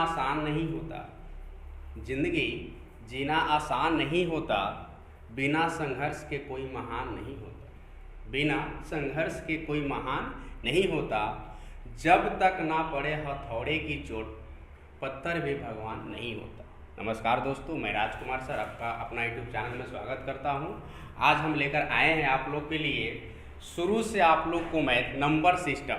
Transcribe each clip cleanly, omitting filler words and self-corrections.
आसान नहीं होता, जिंदगी जीना आसान नहीं होता, बिना संघर्ष के कोई महान नहीं होता, बिना संघर्ष के कोई महान नहीं होता, जब तक ना पड़े हथौड़े की चोट पत्थर भी भगवान नहीं होता। नमस्कार दोस्तों, मैं राजकुमार सर आपका अपना यूट्यूब चैनल में स्वागत करता हूं। आज हम लेकर आए हैं आप लोग के लिए शुरू से आप लोग को मैथ नंबर सिस्टम,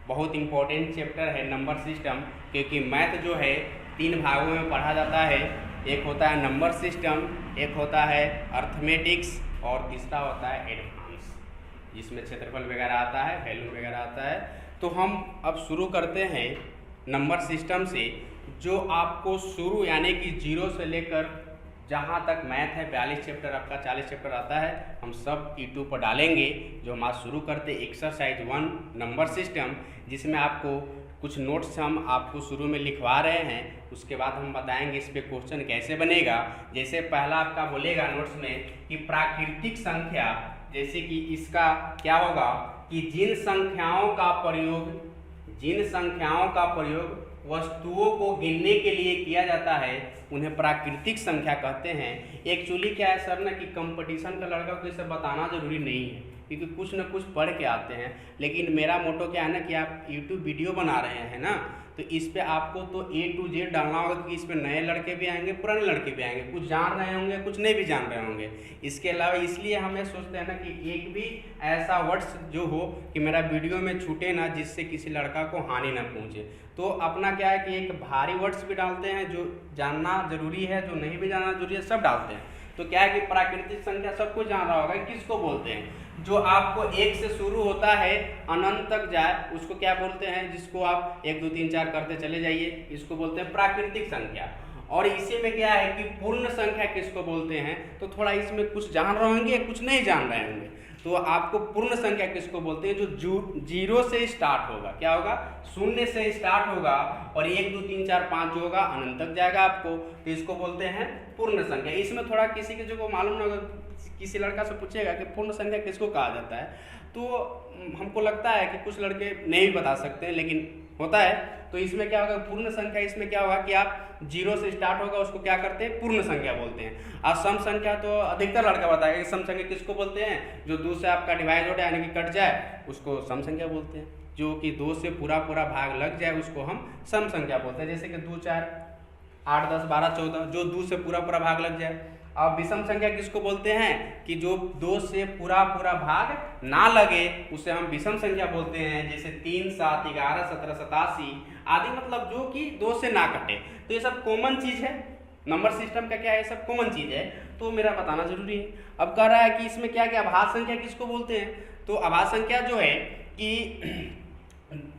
बहुत इंपॉर्टेंट चैप्टर है नंबर सिस्टम, क्योंकि मैथ जो है 3 भागों में पढ़ा जाता है। एक होता है नंबर सिस्टम, एक होता है अर्थमेटिक्स और तीसरा होता है एडवांस, जिसमें क्षेत्रफल वगैरह आता है, वैल्यू वगैरह आता है। तो हम अब शुरू करते हैं नंबर सिस्टम से, जो आपको शुरू यानी कि 0 से लेकर जहाँ तक मैथ है 42 चैप्टर आपका 40 चैप्टर आता है, हम सब यूट्यूब पर डालेंगे। जो हम आज शुरू करते एक्सरसाइज 1 नंबर सिस्टम, जिसमें आपको कुछ नोट्स हम आपको शुरू में लिखवा रहे हैं, उसके बाद हम बताएंगे इस पे क्वेश्चन कैसे बनेगा। जैसे पहला आपका बोलेगा नोट्स में कि प्राकृतिक संख्या, जैसे कि इसका क्या होगा कि जिन संख्याओं का प्रयोग वस्तुओं को गिनने के लिए किया जाता है उन्हें प्राकृतिक संख्या कहते हैं। एक्चुअली क्या है सर ना कि कंपटीशन का लड़का को इसे बताना जरूरी नहीं है, क्योंकि कुछ ना कुछ पढ़ के आते हैं। लेकिन मेरा मोटो क्या है ना कि आप YouTube वीडियो बना रहे हैं ना, तो इस पे आपको तो A to Z डालना होगा कि इस पे नए लड़के भी आएंगे, पुराने लड़के भी आएंगे, कुछ जान रहे होंगे, कुछ नहीं भी जान रहे होंगे। इसके अलावा इसलिए हमें सोचते हैं ना कि एक भी ऐसा वर्ड्स जो हो कि मेरा वीडियो में छूटे ना, जिससे किसी लड़का को हानि ना पहुँचे। तो अपना क्या है कि एक भारी वर्ड्स भी डालते हैं, जो जानना जरूरी है, जो नहीं भी जानना जरूरी है, सब डालते हैं। तो क्या है कि प्राकृतिक संख्या सबको जान रहा होगा किसको बोलते हैं। जो आपको 1 से शुरू होता है अनंत तक जाए उसको क्या बोलते हैं, जिसको आप 1 2 3 4 करते चले जाइए, इसको बोलते हैं प्राकृतिक संख्या। और इसी में क्या है कि पूर्ण संख्या किसको बोलते हैं, तो थोड़ा इसमें कुछ जान रहे होंगे, कुछ नहीं जान रहे होंगे। तो आपको पूर्ण संख्या किसको बोलते हैं, जो 0 से स्टार्ट होगा, क्या होगा, 0 से स्टार्ट होगा और 1 2 3 4 5 जो होगा अनंत तक जाएगा आपको, तो इसको बोलते हैं पूर्ण संख्या। इसमें थोड़ा किसी के जो मालूम ना होगा, किसी लड़का से पूछेगा कि पूर्ण संख्या किसको कहा जाता है, तो हमको लगता है कि कुछ लड़के नहीं भी बता सकते हैं, लेकिन होता है। तो इसमें क्या होगा, पूर्ण संख्या, इसमें क्या होगा कि आप 0 से स्टार्ट होगा उसको क्या करते हैं, पूर्ण संख्या बोलते हैं। और सम संख्या तो अधिकतर लड़का बताएगा कि सम संख्या किसको बोलते हैं, जो 2 से आपका डिवाइड हो जाए यानी कि कट जाए उसको सम संख्या बोलते हैं। जो कि 2 से पूरा भाग लग जाए उसको हम सम संख्या बोलते हैं। जैसे कि 2 4 8 10 12 14, जो 2 से पूरा भाग लग जाए। अब विषम संख्या किसको बोलते हैं कि जो 2 से पूरा भाग ना लगे उसे हम विषम संख्या बोलते हैं। जैसे 3 7 11 17 87 आदि, मतलब जो कि 2 से ना कटे। तो ये सब कॉमन चीज है, नंबर सिस्टम का क्या है, सब कॉमन चीज है, तो मेरा बताना जरूरी है। अब कह रहा है कि इसमें क्या क्या अभाज्य संख्या किसको बोलते हैं, तो अभाज्य संख्या जो है कि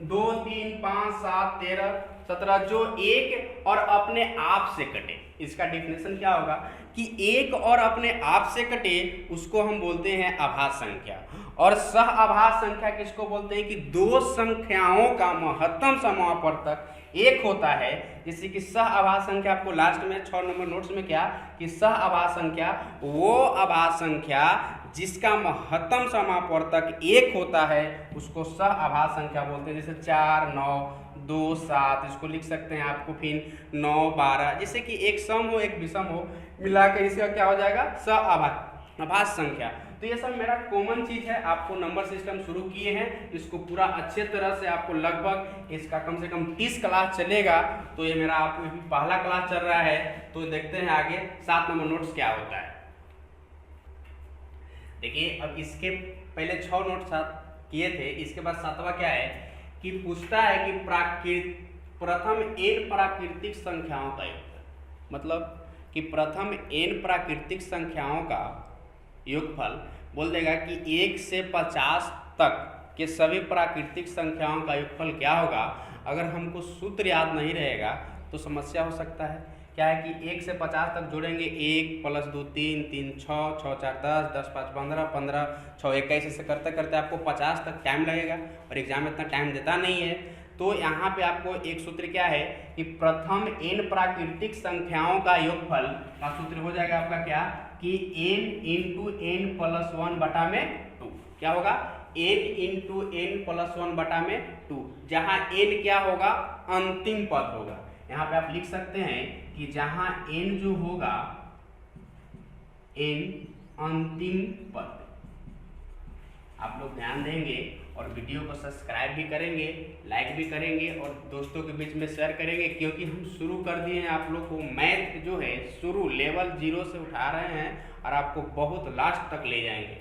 2 3 5 7 13 17 जो एक और अपने आप से कटे, इसका डेफिनेशन क्या होगा कि एक और अपने आप से कटे उसको हम बोलते हैं अभाज्य संख्या। और सह अभाज्य संख्या किसको बोलते हैं कि 2 संख्याओं का महत्तम समापवर्तक एक होता है। जैसे कि सह अभाज्य संख्या आपको लास्ट में 6 नंबर नोट्स में क्या कि सह अभाज्य संख्या वो अभाज्य संख्या जिसका महत्तम समापवर्तक 1 होता है उसको सह अभाज्य संख्या बोलते हैं। जैसे 4 9 2 7, इसको लिख सकते हैं आपको फिर 9 12, जैसे कि एक सम हो एक विषम हो, मिलाकर इसका क्या हो जाएगा, सह अभाज्य संख्या। तो ये सब मेरा कॉमन चीज है। आपको नंबर सिस्टम शुरू किए हैं, इसको पूरा अच्छे तरह से आपको लगभग इसका कम से कम 30 क्लास चलेगा। तो ये मेरा आपको पहला क्लास चल रहा है, तो देखते हैं आगे 7 नंबर नोट्स क्या होता है। देखिए अब इसके पहले 6 नोट्स किए थे, इसके बाद 7वां क्या है कि पूछता है कि प्रथम n प्राकृतिक संख्याओं का योगफल, मतलब कि प्रथम n प्राकृतिक संख्याओं का योगफल बोल देगा कि 1 से 50 तक के सभी प्राकृतिक संख्याओं का योगफल क्या होगा। अगर हमको सूत्र याद नहीं रहेगा तो समस्या हो सकता है। क्या है कि 1 से 50 तक जोड़ेंगे, 1 + 2 3 3 6 6 4 10 10 5 15 15 6 21, ऐसे करते करते आपको 50 तक टाइम लगेगा और एग्जाम में इतना टाइम देता नहीं है। तो यहाँ पे आपको एक सूत्र क्या है कि प्रथम n प्राकृतिक संख्याओं का योगफल का सूत्र हो जाएगा आपका क्या कि n × n + 1 बटा में 2, क्या होगा n × n + 1 बटा में 2, जहाँ n क्या होगा, अंतिम पद होगा। यहाँ पे आप लिख सकते हैं कि जहां n जो होगा, n अंतिम पद। आप लोग ध्यान देंगे और वीडियो को सब्सक्राइब भी करेंगे, लाइक भी करेंगे और दोस्तों के बीच में शेयर करेंगे, क्योंकि हम शुरू कर दिए हैं आप लोग को मैथ जो है शुरू लेवल 0 से उठा रहे हैं और आपको बहुत लास्ट तक ले जाएंगे।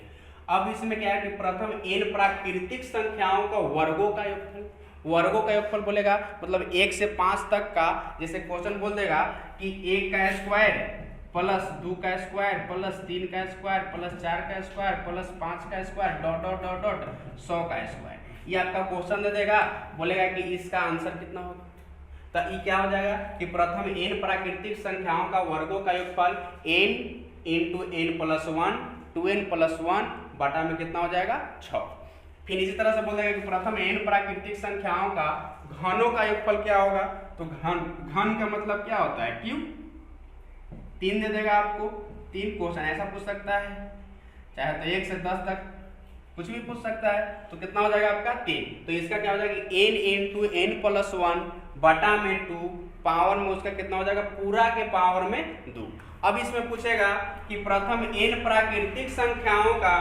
अब इसमें क्या है कि प्रथम n प्राकृतिक संख्याओं का वर्गों का योगफल, वर्गों का योगफल बोलेगा मतलब 1 से 5 तक का। जैसे क्वेश्चन बोल देगा कि 1 का स्क्वायर प्लस 2 का स्क्वायर प्लस 3 का स्क्वायर प्लस 4 का स्क्वायर प्लस 5 का square dot dot dot dot 100 का स्क्वायर। ये आपका क्वेश्चन दे देगा, बोलेगा कि इसका आंसर कितना होगा। तो ये क्या हो जाएगा कि प्रथम n प्राकृतिक संख्याओं का वर्गों का योगफल n into n plus 1 2n plus 1 बटा में कितना हो जाएगा 6। फिर इसी तरह से बोल देगा कि प्रथम n प्राकृतिक संख्याओं का घनों का योगफल क्या होगा। तो घन का मतलब क्या होता है, क्यों 3 दे देगा आपको। 3 क्वेश्चन ऐसा पूछ सकता है, चाहे तो 1 से 10 तक कुछ भी पूछ सकता है। तो कितना हो जाएगा आपका 3। तो इसका क्या हो जाएगा n इंटू n प्लस 1 बटा में 2 पावर में उसका कितना हो जाएगा पूरा के पावर में 2। अब इसमें पूछेगा कि प्रथम n प्राकृतिक संख्याओं का,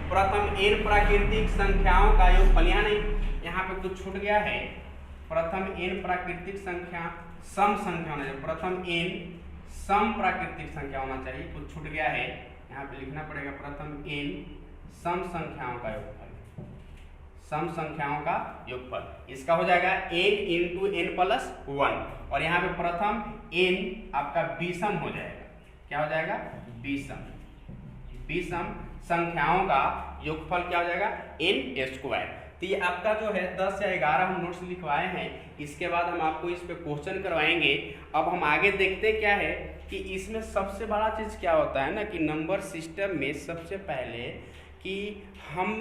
प्रथम n प्राकृतिक संख्याओं का योगफल, या नहीं यहाँ पे कुछ छूट गया है। प्रथम n प्राकृतिक संख्या सम संख्या होना चाहिए, प्रथम n सम प्राकृतिक संख्या होना चाहिए, कुछ छूट गया है। यहाँ पे लिखना पड़ेगा प्रथम n सम संख्याओं का योगफल, सम संख्याओं का योगफल। इसका हो जाएगा n इंटू n प्लस 1 और यहाँ पे प्रथम n आपका विषम हो जाएगा। क्या हो जाएगा विषम, विषम संख्याओं का योगफल क्या हो जाएगा n स्क्वायर। तो ये आपका जो है 10 या 11 हम नोट्स लिखवाए हैं, इसके बाद हम आपको इस पे क्वेश्चन करवाएंगे। अब हम आगे देखते क्या है कि इसमें सबसे बड़ा चीज़ क्या होता है ना कि नंबर सिस्टम में सबसे पहले कि हम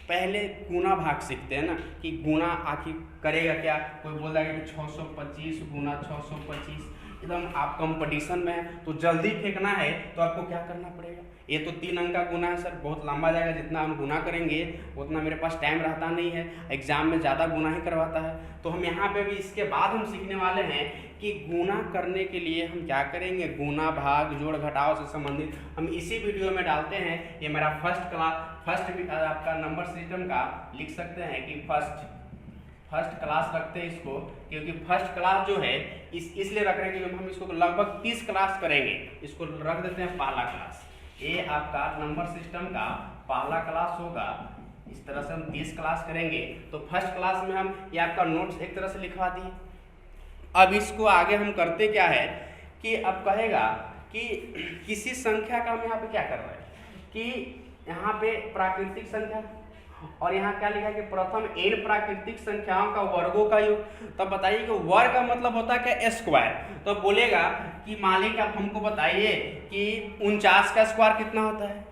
पहले गुना भाग सीखते हैं ना कि गुना आखिर करेगा क्या। कोई बोल रहा है कि 625 गुना 625, एकदम आप कंपटीशन में है तो जल्दी फेंकना है तो आपको क्या करना पड़ेगा। ये तो 3 अंक का गुना है सर, बहुत लंबा जाएगा, जितना हम गुना करेंगे उतना मेरे पास टाइम रहता नहीं है, एग्जाम में ज़्यादा गुना ही करवाता है। तो हम यहाँ पे भी इसके बाद हम सीखने वाले हैं कि गुना करने के लिए हम क्या करेंगे, गुना भाग जोड़ घटाव से संबंधित हम इसी वीडियो में डालते हैं। ये मेरा फर्स्ट आपका नंबर सिस्टम का लिख सकते हैं कि फर्स्ट क्लास रखते हैं इसको, क्योंकि फर्स्ट क्लास जो है इसलिए रख रहे हैं क्योंकि हम इसको लगभग 30 क्लास करेंगे, इसको रख देते हैं पहला क्लास। ये आपका नंबर सिस्टम का पहला क्लास होगा। इस तरह से हम 30 क्लास करेंगे। तो फर्स्ट क्लास में हम ये आपका नोट्स एक तरह से लिखवा दिए। अब इसको आगे हम करते क्या है कि अब कहेगा कि किसी संख्या का हम यहाँ पे क्या कर रहे हैं कि यहाँ पे प्राकृतिक संख्या और यहाँ क्या लिखा है कि प्रथम n प्राकृतिक संख्याओं का वर्गों का योग। तब बताइए कि वर्ग का मतलब होता है क्या स्क्वायर। तो बोलेगा कि मान लीजिए आप हमको बताइए कि 49 का स्क्वायर कितना होता है,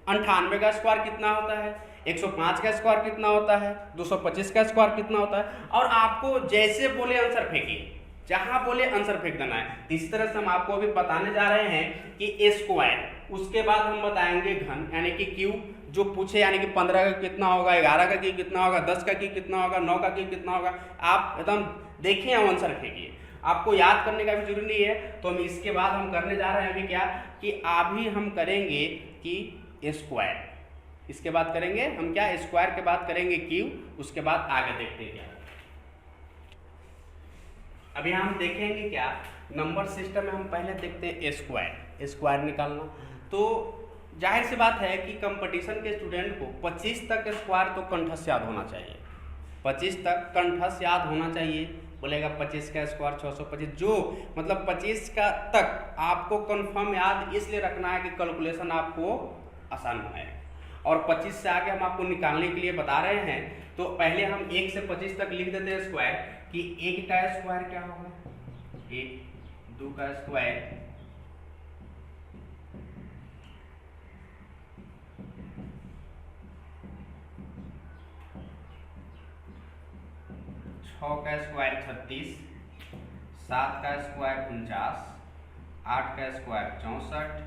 98 का स्क्वायर कितना होता है, 105 का स्क्वायर कितना होता है, 225 का स्क्वायर कितना होता है। और आपको जैसे बोले आंसर फेंकिए, जहाँ बोले आंसर फेंक देना है। इस तरह से हम आपको अभी बताने जा रहे हैं कि स्क्वायर, उसके बाद हम बताएंगे घन यानी कि क्यू जो पूछे, यानी कि 15 का कितना होगा, 11 का क्यू कितना होगा, 10 का क्यू कितना होगा, 9 का क्यू कितना होगा। आप एकदम देखिए हम आंसर फेंकिए, आपको याद करने का भी जरूरी नहीं है। तो हम इसके बाद हम करने जा रहे हैं अभी क्या कि अभी हम करेंगे कि स्क्वायर, इसके बाद करेंगे हम क्या स्क्वायर के बाद करेंगे क्यू, उसके बाद आगे देखते हैं क्या। अभी हम देखेंगे क्या नंबर सिस्टम में हम पहले देखते हैं स्क्वायर निकालना। तो जाहिर सी बात है कि कंपटीशन के स्टूडेंट को 25 तक स्क्वायर तो कंठस्थ याद होना चाहिए, 25 तक कंठस्थ याद होना चाहिए। बोलेगा 25 का स्क्वायर 625, जो मतलब 25 का तक आपको कंफर्म याद इसलिए रखना है कि कैलकुलेशन आपको आसान बनाएगा। और 25 से आगे हम आपको निकालने के लिए बता रहे हैं। तो पहले हम 1 से 25 तक लिख देते हैं स्क्वायर कि 1 का स्क्वायर क्या होगा 1, 2 का स्क्वायर 6 का स्क्वायर 36, 7 का स्क्वायर 49, 8 का स्क्वायर 64,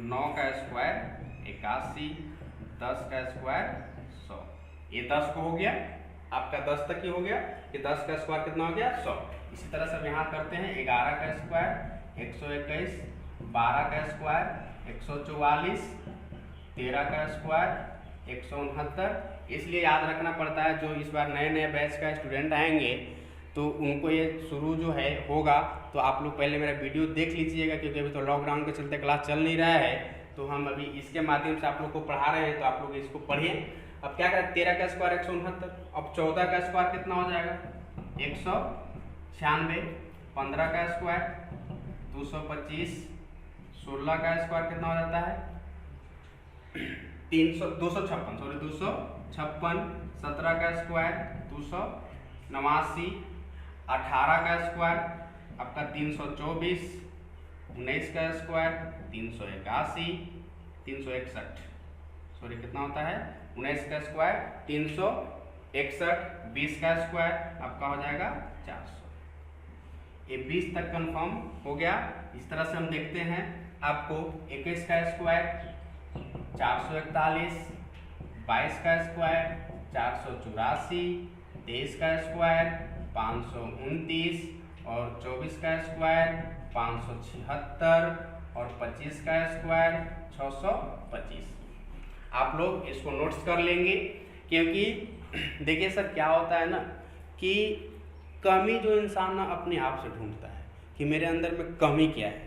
9 का स्क्वायर 81, 10 का स्क्वायर 100। ये 10 को हो गया। आपका 10 तक ही हो गया कि 10 का स्क्वायर कितना हो गया 100। इसी तरह से हम यहाँ करते हैं 11 का स्क्वायर 121, 12 का स्क्वायर 144, 13 का स्क्वायर 169। इसलिए याद रखना पड़ता है, जो इस बार नए नए बैच का स्टूडेंट आएंगे तो उनको ये शुरू जो है होगा, तो आप लोग पहले मेरा वीडियो देख लीजिएगा, क्योंकि अभी तो लॉकडाउन के चलते क्लास चल नहीं रहा है, तो हम अभी इसके माध्यम से आप लोग को पढ़ा रहे हैं, तो आप लोग इसको पढ़िए। अब क्या करें, 13 का स्क्वायर 169, अब 14 का स्क्वायर कितना हो जाएगा 196, 15 का स्क्वायर 225, 16 का स्क्वायर कितना हो जाता है 256, सॉरी 256, 17 का स्क्वायर 289, 18 का स्क्वायर आपका 324, 19 का स्क्वायर 381, 361, सॉरी कितना होता है 19 का स्क्वायर 361, 20 का स्क्वायर आपका हो जाएगा 400। ये 20 तक कंफर्म हो गया। इस तरह से हम देखते हैं आपको 21 का स्क्वायर 441, 22 का स्क्वायर 484, 23 का स्क्वायर 529 और 24 का स्क्वायर 576 और 25 का स्क्वायर 625। आप लोग इसको नोट्स कर लेंगे, क्योंकि देखिए सर क्या होता है ना कि कमी जो इंसान ना अपने आप से ढूंढता है कि मेरे अंदर में कमी क्या है,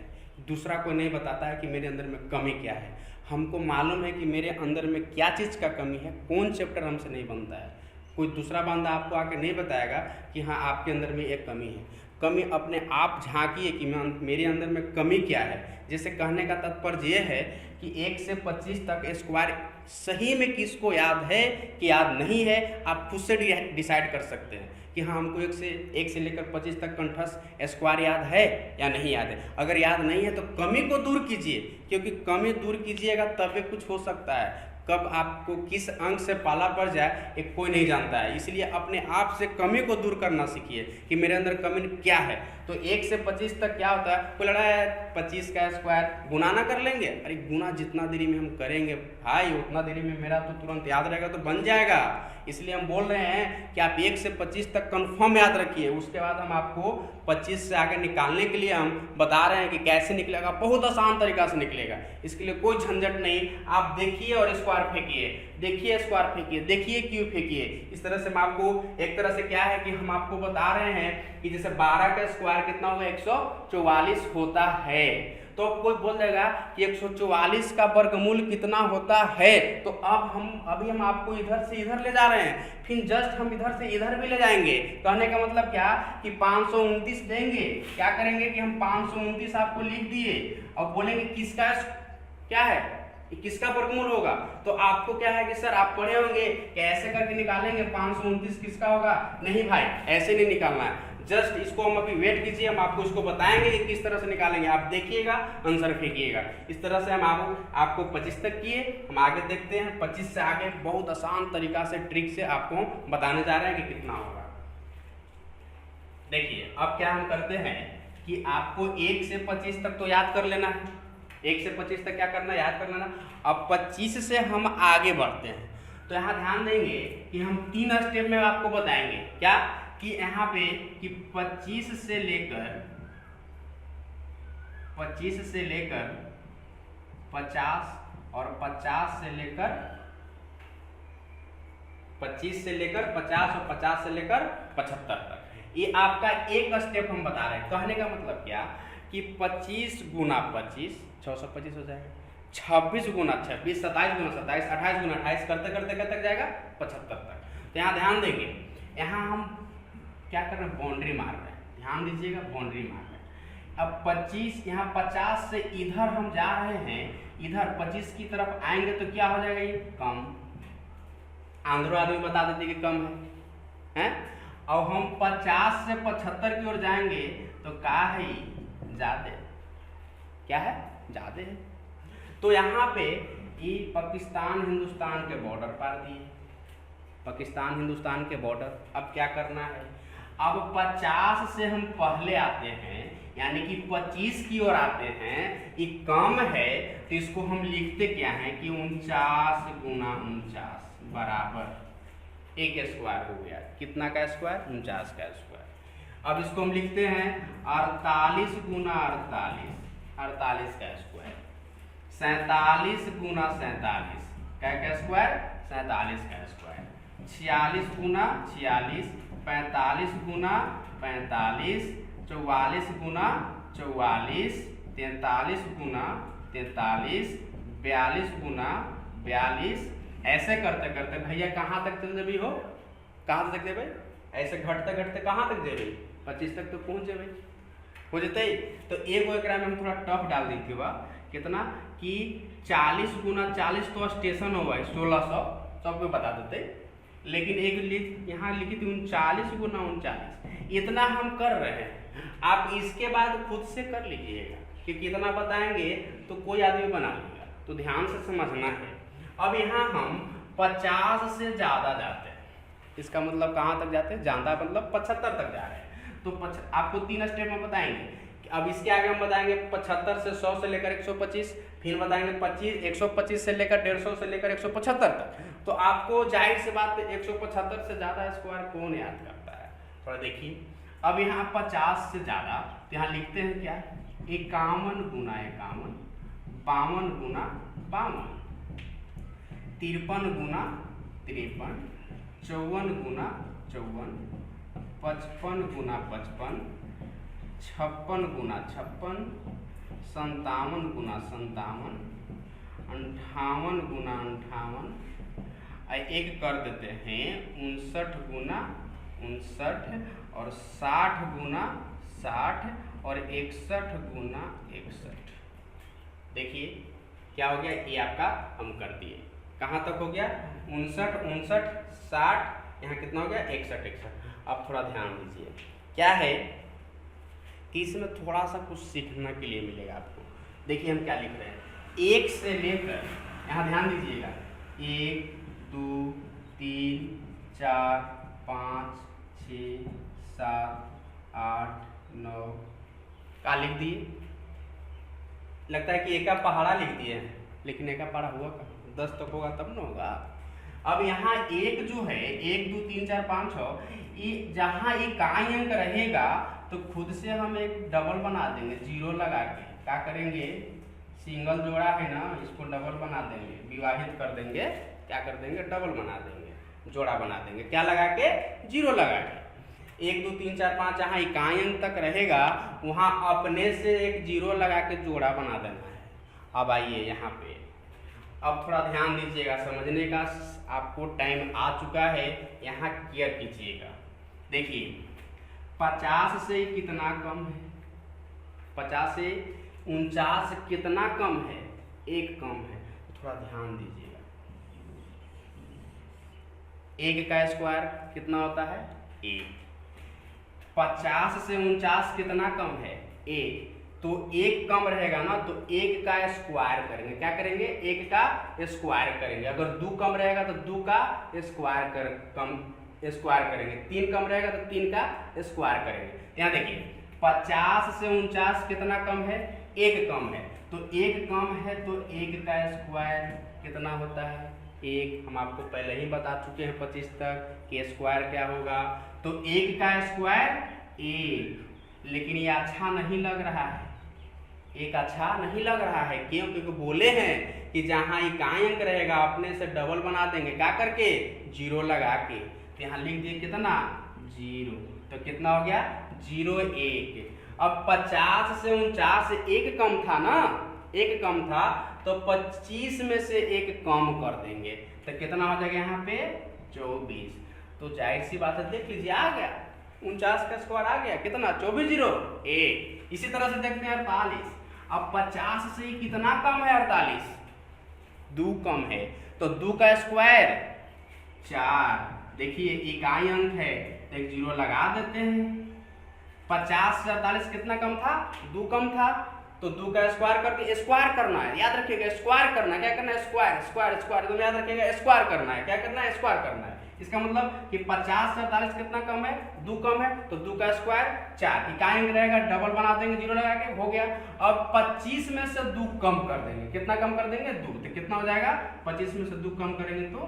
दूसरा कोई नहीं बताता है कि मेरे अंदर में कमी क्या है। हमको मालूम है कि मेरे अंदर में क्या चीज़ का कमी है, कौन चैप्टर हमसे नहीं बनता है। कोई दूसरा बंदा आपको आके नहीं बताएगा कि हाँ आपके अंदर में एक कमी है। कमी अपने आप झांकिए कि मेरे अंदर में कमी क्या है। जैसे कहने का तात्पर्य ये है कि 1 से 25 तक स्क्वायर सही में किसको याद है कि याद नहीं है, आप खुद से डिसाइड कर सकते हैं कि हाँ हमको 1 से लेकर 25 तक कंठस्थ स्क्वायर याद है या नहीं याद है। अगर याद नहीं है तो कमी को दूर कीजिए, क्योंकि कमी दूर कीजिएगा तभी कुछ हो सकता है। कब आपको किस अंक से पाला पड़ जाए ये कोई नहीं जानता है। इसलिए अपने आप से कमी को दूर करना सीखिए कि मेरे अंदर कमी क्या है। तो 1 से 25 तक क्या होता है, कोई लड़ा है 25 का स्क्वायर गुना ना कर लेंगे, अरे गुना जितना देरी में हम करेंगे भाई उतना देरी में मेरा तो तुरंत याद रहेगा, तो बन जाएगा। इसलिए हम बोल रहे हैं कि आप 1 से 25 तक कंफर्म याद रखिए। उसके बाद हम आपको 25 से आगे निकालने के लिए हम बता रहे हैं कि कैसे निकलेगा, बहुत आसान तरीका से निकलेगा। इसके लिए कोई झंझट नहीं, आप देखिए और स्क्वायर फेंकिए, देखिए स्क्वायर फेंकिए, देखिए क्यूब फेंकिए। इस तरह से हम आपको एक तरह से क्या है कि हम आपको बता रहे हैं कि जैसे 12 का स्क्वायर कितना होगा 144 होता है। तो कोई बोल देगा कि 144 का वर्गमूल कितना होता है, तो अभी हम आपको इधर से इधर ले जा रहे हैं, फिर जस्ट हम इधर से इधर भी ले जाएंगे। कहने का मतलब क्या कि 529 देंगे, क्या करेंगे कि हम 529 आपको लिख दिए और बोलेंगे किसका क्या है, किसका वर्गमूल होगा। तो आपको क्या है कि सर आप पढ़े होंगे कि ऐसे करके निकालेंगे 529 किसका होगा, नहीं भाई ऐसे नहीं निकालना है। जस्ट इसको हम अभी वेट कीजिए, हम आपको इसको बताएंगे कि किस तरह से निकालेंगे, आप देखिएगा आंसर फेंकिएगा। इस तरह से हम आपको 25 तक किए, हम आगे देखते हैं 25 से आगे बहुत आसान तरीका से ट्रिक से आपको बताने जा रहे हैं कि कितना होगा। देखिए अब क्या हम करते हैं कि आपको 1 से 25 तक तो याद कर लेना है, 1 से 25 तक क्या करना है, याद कर लेना। अब 25 से हम आगे बढ़ते हैं, तो यहाँ ध्यान देंगे कि हम 3 स्टेप में आपको बताएंगे क्या कि यहाँ पे कि 25 से लेकर 50 और 50 से लेकर 25 से लेकर 50 और 50 से लेकर 75 तक, ये आपका एक स्टेप हम बता रहे हैं। कहने का मतलब क्या कि 25 गुना 25 625 हो जाएगा, 26 गुना 26 27 गुना 27 28 गुना 28 करते करते कब तक जाएगा 75 तक। तो यहाँ ध्यान देंगे, यहाँ हम क्या कर रहे हैं, बाउंड्री मार रहे हैं, ध्यान दीजिएगा बाउंड्री मार रहे हैं। अब 25 यहाँ 50 से इधर हम जा रहे हैं, इधर 25 की तरफ आएंगे तो क्या हो जाएगा, ये कम। आंध्रो आदमी बता देते कि कम है। अब हम 50 से 75 की ओर जाएंगे तो क्या है, ज्यादा, क्या है, ज्यादा है। तो यहाँ पे ये पाकिस्तान हिंदुस्तान के बॉर्डर पार दिए, पाकिस्तान हिंदुस्तान के बॉर्डर। अब क्या करना है, अब 50 से हम पहले आते हैं, यानी कि 25 की ओर आते हैं, ये कम है तो इसको हम लिखते क्या है कि 49 गुना 49 बराबर एक स्क्वायर हो गया। कितना का स्क्वायर? 49 का स्क्वायर। अब इसको हम लिखते हैं 48 गुना 48, 48 का स्क्वायर। 47 गुना 47 का स्क्वायर? 47 का स्क्वायर। 46 गुना 46, 45 गुना 45, 44 गुना 44, 43 गुना 43, 42 गुना 42। ऐसे करते करते भैया कहाँ तक चल जेबी हो? कहाँ तक जेबे? ऐसे घटते घटते कहाँ तक जेबे? 25 तक तो पहुँच जेबे। हो जते। तो एगो एकरा में हम थोड़ा टफ डाल दी बा। कितना कि 40 गुना 40 तो स्टेशन होगा 1600, सबको बता देते। लेकिन एक यहाँ लिखी थी 39 गुना 39, इतना हम कर रहे हैं। आप इसके बाद खुद से कर लीजिएगा कि कितना बताएंगे तो कोई आदमी बना लेगा। तो ध्यान से समझना है। अब यहाँ हम 50 से ज़्यादा जाते हैं, इसका मतलब कहाँ तक जाते हैं? ज़्यादा मतलब 75 तक जा रहे हैं। तो आपको 3 स्टेप में बताएंगे। अब इसके आगे हम बताएंगे 75 से 100 से लेकर 125, फिर बताएंगे 125 से लेकर 150 से लेकर 175 तक। तो आपको जाहिर से बात 175 से ज़्यादा स्क्वायर कौन याद करता है? थोड़ा देखिए। अब यहाँ 50 से ज़्यादा, तो यहाँ लिखते हैं क्या? 51 गुना 51, 52 गुना 52, 53 गुना 53, 54 गुना 54, 55 गुना 55, 56 गुना 56, 57 गुना 57, 58 गुना 58, एक कर देते हैं 59 गुना 59, और 60 गुना 60, और 61 गुना 61। देखिए क्या हो गया? ये आपका हम कर दिए। कहाँ तक हो गया? 59 59, 60, यहाँ कितना हो गया? 61 61। अब थोड़ा ध्यान दीजिए, क्या है कि इसमें थोड़ा सा कुछ सीखने के लिए मिलेगा आपको। देखिए हम क्या लिख रहे हैं, 1 से लेकर, यहाँ ध्यान दीजिएगा, 1 2 3 4 5 6 7 8 9 का लिख दिए। लगता है कि एक का पहाड़ा लिख दिए हैं, लेकिन एक का पहाड़ा हुआ कहाँ? 10 तक होगा तब ना होगा। अब यहाँ एक जो है 1 2 3 4 5 6, ये जहाँ इकाई अंक रहेगा तो खुद से हम एक डबल बना देंगे, 0 लगा के। क्या करेंगे? सिंगल जोड़ा है ना, इसको डबल बना देंगे, विवाहित कर देंगे। क्या कर देंगे? डबल बना देंगे, जोड़ा बना देंगे। क्या लगा के? 0 लगा के। 1 2 3 4 5 जहाँ इकाई अंक तक रहेगा वहाँ अपने से एक 0 लगा के जोड़ा बना देना है। अब आइए यहाँ पे, अब थोड़ा ध्यान दीजिएगा, समझने का आपको टाइम आ चुका है, यहाँ केयर कीजिएगा। देखिए 50 से कितना कम है? 50 से 49 कितना कम है? 1 कम है। तो थोड़ा ध्यान दीजिएगा। 1 का स्क्वायर कितना होता है? 1। 50 से 49 कितना कम है? 1। तो 1 कम रहेगा ना, तो 1 का स्क्वायर करेंगे। क्या करेंगे? 1 का स्क्वायर करेंगे। अगर 2 कम रहेगा तो 2 का स्क्वायर करेंगे। 3 कम रहेगा तो 3 का स्क्वायर करेंगे। यहाँ देखिए 50 से 49 कितना कम है? 1 कम है। तो 1 कम है तो 1 का स्क्वायर कितना होता है? 1। हम आपको पहले ही बता चुके हैं 25 तक कि स्क्वायर क्या होगा। तो 1 का स्क्वायर 1। लेकिन ये अच्छा नहीं लग रहा है, एक अच्छा नहीं लग रहा है। क्यों? क्योंकि बोले हैं कि जहाँ इकाई अंक रहेगा अपने से डबल बना देंगे। क्या करके? 0 लगा के। तो यहाँ लिख दिए कितना? 0। तो कितना हो गया? 0 1। अब 50 से 49 1 कम था ना, 1 कम था, तो 25 में से 1 कम कर देंगे। तो कितना हो जाएगा यहाँ पे? 24। तो जाहिर सी बात है, देख लीजिए आ गया 49 का स्क्वायर आ गया। कितना? 24 0 1। इसी तरह से देखते हैं 48। अब 50 से कितना कम है? 48। 2 कम है, तो 2 का स्क्वायर 4। देखिए इकाई अंक है तो एक 0 लगा देते हैं। 50 से 48 कितना कम था? 2 कम था, तो 2 का स्क्वायर करके स्क्वायर करना है। याद रखिएगा स्क्वायर करना है। क्या करना है? Square square square. तो याद रखिएगा स्क्वायर करना है। क्या करना है? स्क्वायर करना है। इसका मतलब कि 50 से 48 कितना कम है? 2 कम है, तो 2 का स्क्वायर 4। इकाई अंक रहेगा, डबल बना देंगे, 0 लगा के, हो गया। अब 25 में से 2 कम कर देंगे। कितना कम कर देंगे? 2। तो कितना हो जाएगा? 25 में से 2 कम करेंगे तो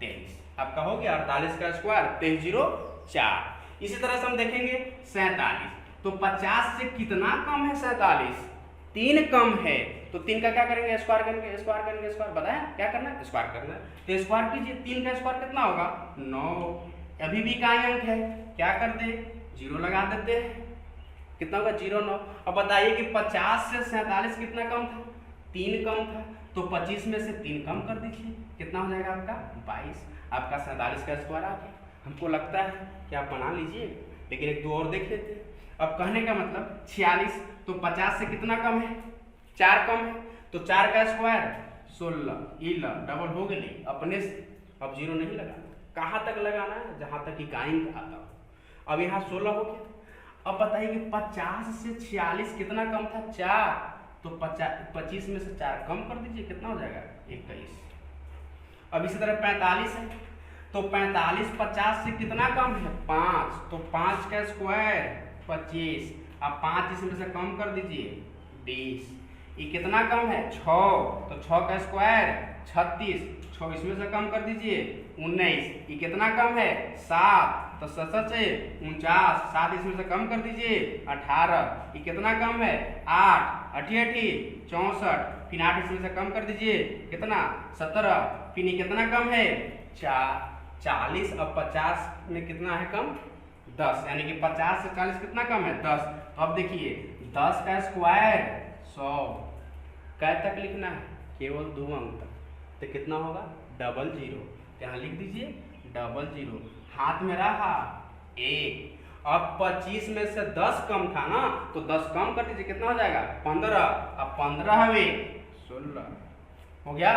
23 आपका हो गया 48 का स्क्वायर 2304। इसी तरह से हम देखेंगे 47, तो 50 से कितना कम है 47? 3 कम है, तो 3 का क्या करेंगे? स्क्वायर करेंगे, स्क्वायर करेंगे, स्क्वायर बताया क्या करना है? स्क्वायर करना है। तो स्क्वायर कीजिए, 3 का स्क्वायर कितना होगा? 9। अभी भी का अंक है, क्या कर दे? 0 लगा देते हैं, कितना होगा? 0 9। अब बताइए कि 50 से 47 कितना कम था? 3 कम था, तो 25 में से 3 कम कर दीजिए, कितना हो जाएगा आपका? 22। आपका 47 का स्क्वायर आ गया। हमको लगता है कि आप बना लीजिए, लेकिन एक दो और देख लेते हैं। अब कहने का मतलब 46, तो 50 से कितना कम है? 4 कम है, तो 4 का स्क्वायर 16, ये डबल हो गई अपने से। अब 0 नहीं लगाना, कहाँ तक लगाना है? जहाँ तक इकाई आता हो। अब यहाँ 16 हो गया। अब बताइए कि 50 से 46 कितना कम था? 4, तो 25 में से 4 कम कर दीजिए, कितना हो जाएगा? 21। अब इसी तरह 45 है, तो 45 50 से कितना कम है? 5, तो 5 का स्क्वायर 25, अब 5 इसमें से कम कर दीजिए 20। ये कितना कम है? 6, तो 6 का स्क्वायर 36, 6 इसमें से कम कर दीजिए 19। ये कितना कम है? 7, तो 7 से 49, 7 इसमें से कम कर दीजिए 18। ये कितना कम है? 8, 8 64, फिर 8 इसमें से कम कर दीजिए, कितना? 17। फिर ये कितना कम है? 40। अब 50 में कितना है कम? 10, यानी कि 50 से 40 कितना कम है? 10। तो अब देखिए 10 का स्क्वायर 100, कै तक लिखना है? केवल 2 अंक तक, तो कितना होगा? 00। यहाँ लिख दीजिए 00, हाथ में रहा 1। अब 25 में से 10 कम था ना, तो 10 कम कर दीजिए, कितना हो जाएगा? 15। अब 15 है 16, हो गया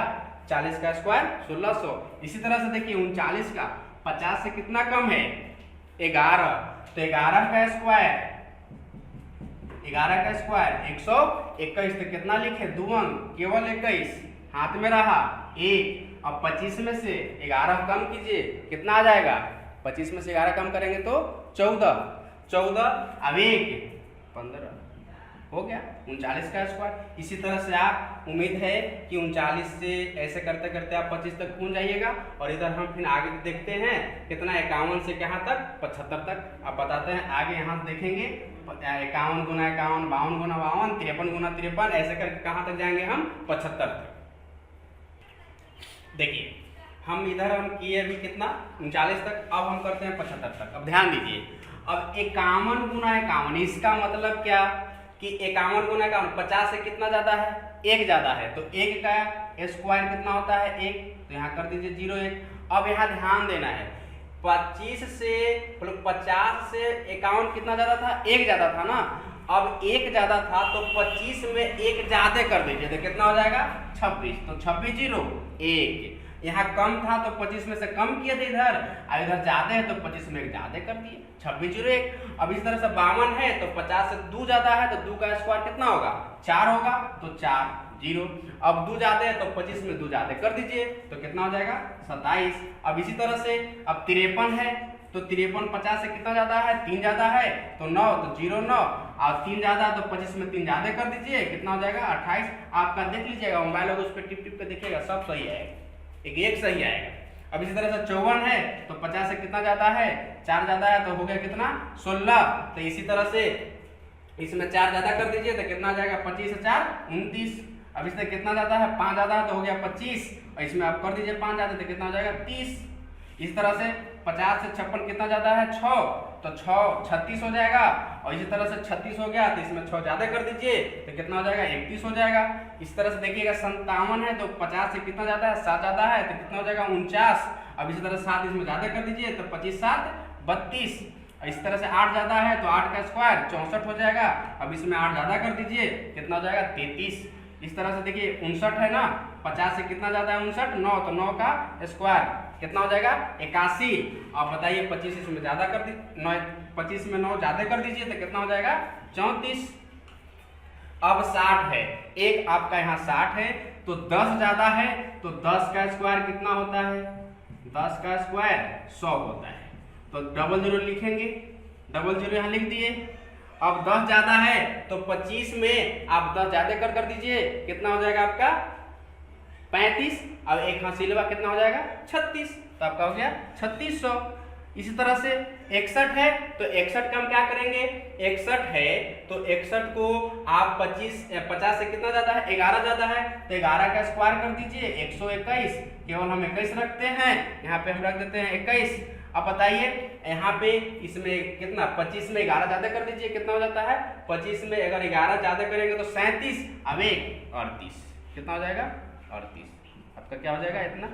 40 का स्क्वायर 1600। इसी तरह से देखिए 39 का 50 से कितना कम है? 11, तो 11 का स्क्वायर 121, तो कितना लिखे? 2 अंक, केवल 21, हाथ में रहा 1। अब 25 में से 11 कम कीजिए, कितना आ जाएगा? 25 में से 11 कम करेंगे तो 14, अब 1 15, हो गया 39 का स्क्वायर। इसी तरह से आप, उम्मीद है कि 39 से ऐसे करते करते आप 25 तक पहुंच जाइएगा। और इधर हम फिर आगे देखते हैं कितना, 51 से कहाँ तक? 75 तक। आप बताते हैं आगे, यहाँ से देखेंगे 51 गुना 51, 52 गुना 52, 53 गुना 53, ऐसे करके कहाँ तक जाएंगे हम? 75 तक। देखिए हम इधर हम किए अभी कितना? 39 तक। अब हम करते हैं 75 तक। अब ध्यान दीजिए, अब 51 गुना 51, इसका मतलब क्या कि 51 गुना 51, 50 से कितना ज्यादा है? 1 ज्यादा है, तो 1 का स्क्वायर कितना होता है? 1, तो यहाँ कर दीजिए 0 1। अब यहाँ ध्यान देना है, 50 से 51 कितना ज्यादा था? 1 ज्यादा था ना। अब 1 ज्यादा था, तो 25 में 1 ज्यादा कर दीजिए, तो कितना हो जाएगा? 26, तो 26 0 1। यहाँ कम था तो 25 में से कम किए थे इधर, और इधर ज्यादा है तो 25 में 1 ज्यादा कर दिए, 26 0 1। अब इस तरह से 52 है, तो 50 से 2 ज्यादा है, तो 2 का स्क्वायर कितना होगा? 4 होगा, तो 4 0। अब 2 ज्यादा है, तो 25 में 2 ज्यादा कर दीजिए, तो कितना हो जाएगा? 27। अब इसी तरह से अब 53 है, तो 53 50 से कितना ज्यादा है? 3 ज्यादा है, तो 9, तो 0 9, और 3 ज्यादा है तो 25 में 3 ज्यादा कर दीजिए, कितना हो जाएगा? 28। आपका देख लीजिएगा, मोबाइल होगा उस पर टिप टिप के देखिएगा, सब सही आएगा, एक सही आएगा। अब इसी तरह से 54 है, तो 50 से कितना ज्यादा है? 4 ज्यादा है, तो हो गया कितना? 16। तो इसी तरह से इसमें 4 ज्यादा कर दीजिए, तो कितना आ जाएगा? 25 से 4 29। अब इसमें कितना ज्यादा है? 5 ज्यादा है, तो हो गया 25, और इसमें आप कर दीजिए 5 ज्यादा, तो कितना हो जाएगा? 30। इस तरह से 50 से 56 कितना ज्यादा है? 6, तो 6 36 हो जाएगा, और इसी तरह से 36 हो गया, तो इसमें 6 ज्यादा कर दीजिए, तो कितना हो जाएगा? 31 हो जाएगा। इस तरह से देखिएगा 57 है, तो 50 से कितना ज्यादा है? 7 ज्यादा है, तो कितना हो जाएगा? 49। अब इसी तरह 7 इसमें ज्यादा कर दीजिए, तो 25 7 32। इस तरह से 8 ज्यादा है, तो 8 का स्क्वायर 64 हो जाएगा। अब इसमें 8 ज्यादा कर दीजिए, कितना हो जाएगा? 33। इस तरह से देखिए 59 है ना, 50 से कितना ज्यादा है? 59 9, तो 9 का स्क्वायर कितना हो जाएगा? 81। अब बताइए 25 इसमें ज्यादा कर दी, 25 में 9 ज्यादा कर दीजिए, तो कितना हो जाएगा? 34। अब 60 है, एक आपका यहाँ 60 है, तो 10 ज्यादा है, तो 10 का स्क्वायर कितना होता है? 10 का स्क्वायर 100 होता है, तो 00 लिखेंगे, 00 यहाँ लिख दिए। अब 10 ज्यादा है, तो 25 में आप 10 ज्यादा कर दीजिए, कितना हो जाएगा आपका? 35, अब एक हसीलवा कितना हो जाएगा 36, तो आपका हो गया 3600। इसी तरह से 61 है तो 61 का हम क्या करेंगे, 61 है तो 61 को आप 50 से कितना ज्यादा है, 11 ज्यादा है, तो 11 का स्क्वायर कर दीजिए 121, केवल हम 21 रखते हैं, यहाँ पे हम रख देते हैं 21। अब बताइए यहाँ पे इसमें कितना, 25 में 11 ज्यादा कर दीजिए, कितना हो जाता है, 25 में अगर 11 ज्यादा करेंगे तो 37, अब 38, कितना हो जाएगा 38। आपका क्या हो जाएगा इतना,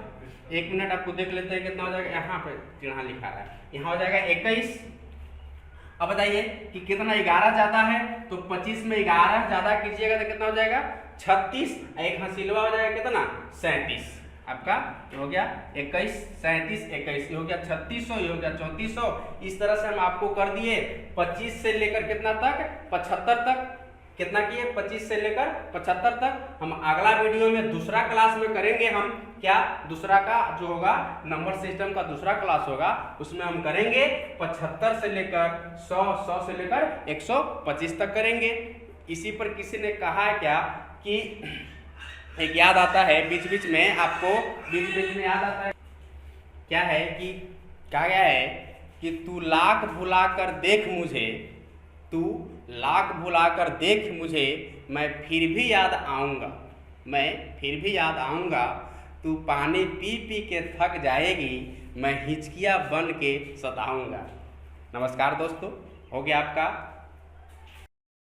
1 मिनट आपको देख लेते हैं कितना हो जाएगा, यहाँ पे चिन्ह लिखा है, यहाँ हो जाएगा 21। अब बताइए कि कितना 11 ज्यादा है, तो 25 में 11 ज्यादा कीजिएगा तो कितना हो जाएगा 36, एक हसीलवा हो जाएगा कितना 37। आपका हो गया 21, 37, 21, ये हो गया 3600, ये हो गया 3400। इस तरह से हम आपको कर दिए 25 से लेकर कितना तक, 75 तक, कितना किए 25 से लेकर 75 तक। हम अगला वीडियो में दूसरा क्लास में करेंगे, हम क्या दूसरा का जो होगा नंबर सिस्टम का दूसरा क्लास होगा, उसमें हम करेंगे 75 से लेकर 100, 100 से लेकर 125 तक करेंगे। इसी पर किसी ने कहा है क्या कि एक याद आता है बीच बीच में, आपको बीच बीच में याद आता है क्या है कि कहा गया है कि तू लाख भुला कर देख मुझे, तू लाख भुला कर देख मुझे, मैं फिर भी याद आऊँगा, मैं फिर भी याद आऊँगा, तू पानी पी पी के थक जाएगी, मैं हिचकिया बन के सताऊँगा। नमस्कार दोस्तों, हो गया आपका